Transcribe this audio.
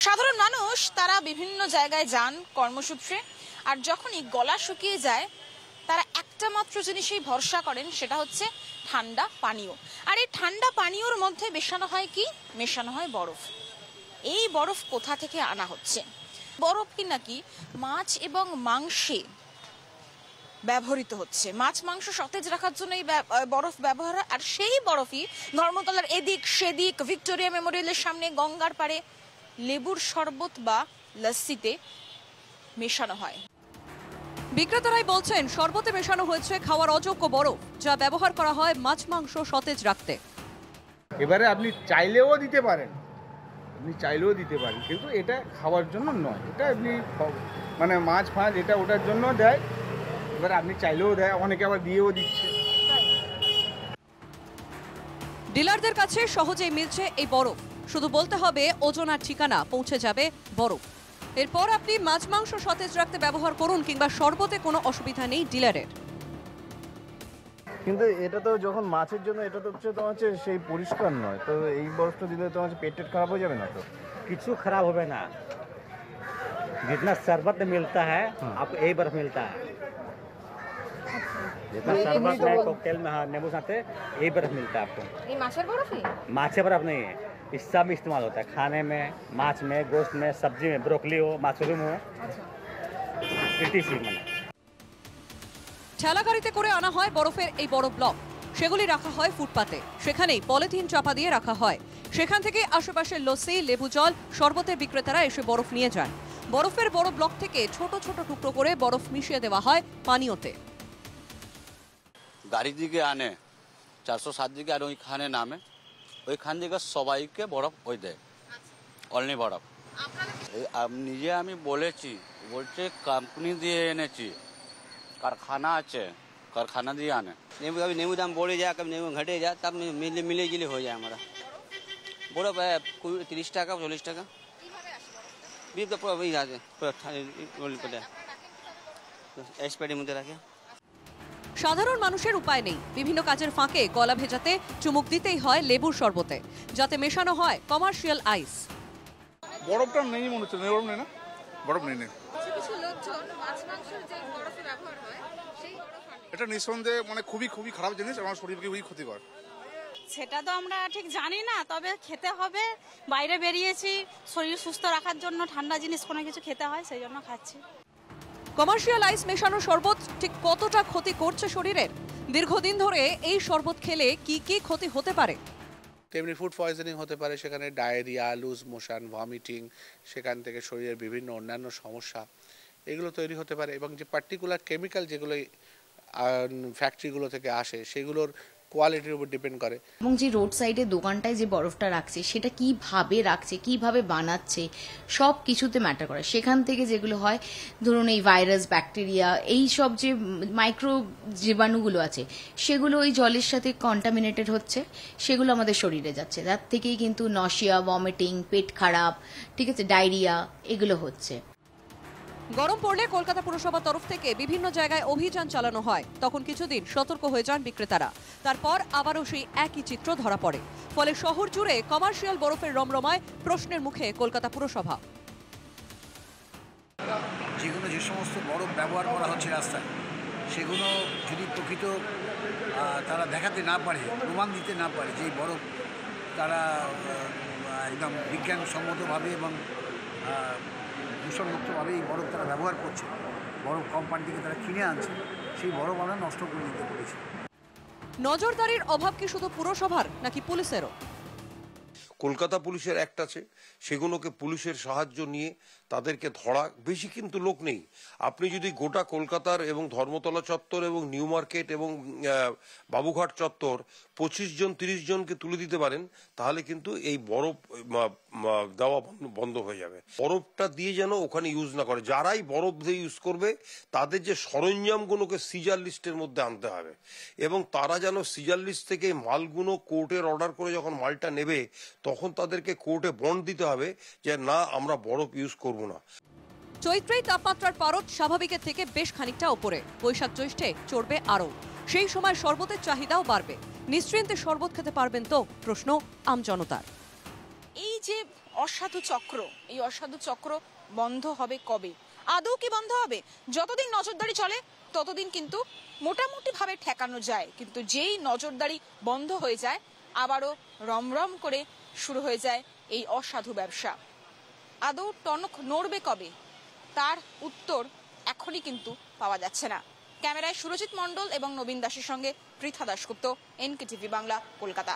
সাধারণ মানুষ তারা বিভিন্ন জায়গায় যান কর্মসূত্রে, আর যখনই গলা শুকিয়ে যায় তারা একটা মাত্র জিনিসেই ভরসা করেন, সেটা হচ্ছে ঠান্ডা পানীয়। আর এই ঠান্ডা পানীয়র মধ্যে মেশানো হয় কি? মেশানো হয় বরফ। এই বরফ কোথা থেকে আনা হচ্ছে? বরফ কি নাকি মাছ এবং মাংসে ব্যবহৃত হচ্ছে। মাছ মাংস সতেজ রাখার জন্য এই বরফ ব্যবহার হয়, আর সেই বরফই ধর্মতলার এদিক সেদিক, ভিক্টোরিয়া মেমোরিয়ালের সামনে, গঙ্গার পাড়ে লেবুর শরবত বা লস্যিতে মেশানো হয়। বিক্রেতারাই বলছেন শরবতে মেশানো হয়েছে খাওয়ার অযোগ্য বরফ, যা ব্যবহার করা হয় মাছ মাংস সতেজ রাখতে। এবারে আপনি চাইলেও দিতে পারেন, কিন্তু এটা খাওয়ার জন্য নয়। এটা আপনি মানে মাছ ফাছ এটা ওটার জন্য দেয়, এবারে আপনি চাইলেও দেয়, অনেকে আবার দিয়েও দিচ্ছে। ডিলারদের কাছে সহজেই মিলছে এই বরফ, শুধু বলতে হবে ওজন আর ঠিকানা, পৌঁছে যাবে বরফ। এরপর আপনি মাছ মাংস সতেজ রাখতে ব্যবহার করুন, কিংবা শরবতে কোনো অসুবিধা নেই ডিলারের। কিন্তু এটা তো যখন মাছের জন্য, এটা তো তোমার হচ্ছে সেই পরিষ্কার নয়, তো এই বরফটা দিলে তোমার হচ্ছে পেট খারাপ হয়ে যাবে না? তো কিছু খারাপ হবে না, जितना शरबत मिलता है आपको यही बर्फ मिलता है, जितना शरबत में कॉकटेल में नींबू साथ यही बर्फ मिलता है आपको। ये माछेर बर्फ है? माछे बर्फ नहीं है, इस सब में इस्तेमाल होता है, खाने में, माछ में, गोश्त में, सब्जी में, ब्रोकली हो, मशरूम हो, etc। ঠেলাগাড়িতে করে আনা হয় বরফের এই বড় ব্লক, সেগুলি রাখা হয় ফুটপাতে, সেখানেই পলিথিন চাপা দিয়ে রাখা হয়। সেখান থেকে আশেপাশের লস্যি, লেবু জল, শরবতের বিক্রেতারা এসে বরফ নিয়ে যান। বরফের বড় ব্লক থেকে ছোট ছোট টুকরো করে বরফ মিশিয়ে দেওয়া হয় পানীয়তে। গাড়ি দিকে আনে 407 দিকে, আর ওইখানে নামে, ওইখান থেকে সবাইকে বরফ ওই দেয়, অনলি বরফ। নিজে আমি বলেছি, বলছে কোম্পানি দিয়ে এনেছি, कारखाना আছে, कारखाना দিয়ে আনে। नींबू कभी नींबू दाम बढ़े जाए, कभी नींबू घटे जाए, तब मिले जुले हो जाए हमारा बर्फ। 30 টাকা 40 টাকা बीफ तो वही जाते एक्सपायरी मধ্যে রাখে। সাধারণ মানুষের উপায় নেই, বিভিন্ন কাজের ফাঁকে গলা ভেজাতে চুমুক দিতেই হয় লেবুর শরবতে, যাতে মেশানো হয় কমার্শিয়াল আইস। বরফটা নেই মনে হচ্ছে, বরফ নেই না, বরফ নেই। এটা নিঃসন্দেহে মানে খুবই খারাপ জিনিস, আমার শরীরকে খুবই ক্ষতিকর। সেটা তো আমরা ঠিক জানি না, তবে খেতে হবে। বাইরে বেরিয়েছি শরীর সুস্থ রাখার জন্য, ঠান্ডা জিনিস কোনো কিছু খেতে হয়, সেই জন্য খাচ্ছি। কমার্শিয়াল আইস মেশানো শরবত ঠিক কতটা ক্ষতি করছে শরীরের? দীর্ঘদিন ধরে এই শরবত খেলে কি কি ক্ষতি হতে পারে? তেমনি ফুড পয়জনিং হতে পারে, সেখানে ডায়রিয়া, লুজ মোশন, ভমিটিং, সেখান থেকে শরীরের বিভিন্ন অন্যান্য সমস্যা এগুলো তৈরি হতে পারে। এবং যে পার্টিকুলার কেমিক্যাল যেগুলো ফ্যাক্টরিগুলো থেকে আসে, সেগুলোর কোয়ালিটির উপর ডিপেন্ড করে। এবং যে রোড সাইডে দোকানটায় যে বরফটা রাখছে, সেটা কিভাবে রাখছে, কিভাবে বানাচ্ছে, সব কিছুতে ম্যাটার করে। সেখান থেকে যেগুলো হয়, ধরুন এই ভাইরাস, ব্যাকটেরিয়া, এই সব যে মাইক্রো জীবাণুগুলো আছে, সেগুলো ওই জলের সাথে কন্টামিনেটেড হচ্ছে, সেগুলো আমাদের শরীরে যাচ্ছে। তার থেকেই কিন্তু নশিয়া, ভমিটিং, পেট খারাপ, ঠিক আছে, ডায়রিয়া, এগুলো হচ্ছে। গরম পড়লে কলকাতা পুরসভার তরফ থেকে বিভিন্ন জায়গায় অভিযান চালানো হয়, তখন কিছুদিন সতর্ক হয়ে যান বিক্রেতারা, তারপর আবারও সেই একই চিত্র ধরা পড়ে। ফলে শহর জুড়ে কমার্শিয়াল বরফের রমরমায় প্রশ্নের মুখে কলকাতা পুরসভা। যেগুলো যে সমস্ত বরফ ব্যবহার করা হচ্ছে রাস্তায়, সেগুলো যদি প্রকৃত তারা দেখাতে না পারে, প্রমাণ দিতে না পারে যে বরফ তারা একদম বিজ্ঞানসম্মতভাবে এবং দূষণমুক্তভাবে এই বরফ তারা ব্যবহার করছে, বরফ কোম্পানি থেকে তারা কিনে আনছে, সেই বরফ আমরা নষ্ট করে দিতে পেরেছি। নজরদারির অভাব কি শুধু পুরসভার, নাকি পুলিশেরও? কলকাতা পুলিশের অ্যাক্ট আছে, সেগুলোকে পুলিশের সাহায্য নিয়ে তাদেরকে ধরা, বেশি কিন্তু লোক নেই। আপনি যদি গোটা কলকাতার এবং ধর্মতলা চত্বর এবং নিউ মার্কেট এবং বাবুঘাট চত্বর 25 জন 30 জনকে তুলে দিতে পারেন, তাহলে কিন্তু এই বরফ দেওয়া বন্ধ হয়ে যাবে। বরফটা দিয়ে যেন ওখানে ইউজ না করে, যারাই বরফ দিয়ে ইউজ করবে তাদের যে সরঞ্জামগুলোকে সিজার লিস্টের মধ্যে আনতে হবে, এবং তারা যেন সিজার লিস্ট থেকে মালগুলো কোর্টের অর্ডার করে যখন মালটা নেবে, তখন তাদেরকে কোর্টে বন্ড দিতে হবে যে না, আমরা বরফ ইউজ করব না। চৈত্রেই তাপমাত্রার পারদ স্বাভাবিকের থেকে বেশ খানিকটা ওপরে, বৈশাখ জ্যৈষ্ঠে চড়বে আরও। সেই সময় শরবতের চাহিদাও বাড়বে। নিশ্চিন্তে শরবত খেতে পারবেন তো, প্রশ্ন আমজনতার। এই যে অসাধু চক্র, এই অসাধু চক্র বন্ধ হবে কবে? আদৌ কি বন্ধ হবে? যতদিন নজরদারি চলে ততদিন কিন্তু মোটামুটি ভাবে ঠেকানো যায়, কিন্তু যেই নজরদারি বন্ধ হয়ে যায় আবারও রমরম করে শুরু হয়ে যায় এই অসাধু ব্যবসা। আদৌ টনক নড়বে কবে, তার উত্তর এখনই কিন্তু পাওয়া যাচ্ছে না। ক্যামেরায় সুরজিৎ মণ্ডল এবং নবীন দাসের সঙ্গে পৃথা দাশগুপ্ত, NKTV বাংলা, কলকাতা।